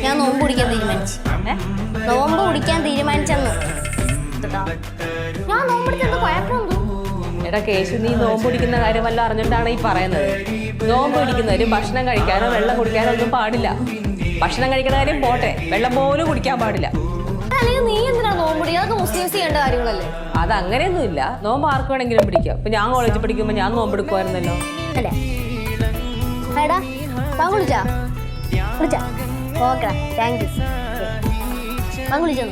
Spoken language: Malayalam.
ഞാൻ നോമ്പ് പിടിക്കാൻ തീരുമാനിച്ചു. നോമ്പ് പിടിക്കാൻ തീരുമാനിച്ചെന്ന്. ഞാൻ നോമ്പ് പിടിച്ചത് കുഴപ്പമൊന്നും. എടാ കേശു, നീ നോമ്പ് പിടിക്കുന്ന കാര്യം വല്ല അറിഞ്ഞിട്ടാണ് ഈ പറയുന്നത്. നോമ്പ് പിടിക്കുന്നവര് ഭക്ഷണം കഴിക്കാനോ വെള്ളം കുടിക്കാനോ ഒന്നും പാടില്ല. ഭക്ഷണം കഴിക്കുന്ന കാര്യം പോട്ടെ, വെള്ളം പോലും കുടിക്കാൻ പാടില്ല. അല്ലെങ്കിൽ നീ എന്തിനാണ് നോമ്പ് പിടിക്കുക? അതൊക്കെ മുസ്ലിംസ് ചെയ്യേണ്ട കാര്യങ്ങളല്ലേ? അത് അങ്ങനെയൊന്നും ഇല്ല. നോമ്പ് ആർക്ക് വേണമെങ്കിലും പിടിക്കാം. ഇപ്പൊ ഞാൻ കോളേജിൽ പഠിക്കുമ്പോൾ ഞാൻ നോമ്പ് എടുക്കുമായിരുന്നല്ലോ. അല്ലേ? എടാ വിളിച്ചാ ഓക്കെ, താങ്ക് യു. വിളിച്ചോ.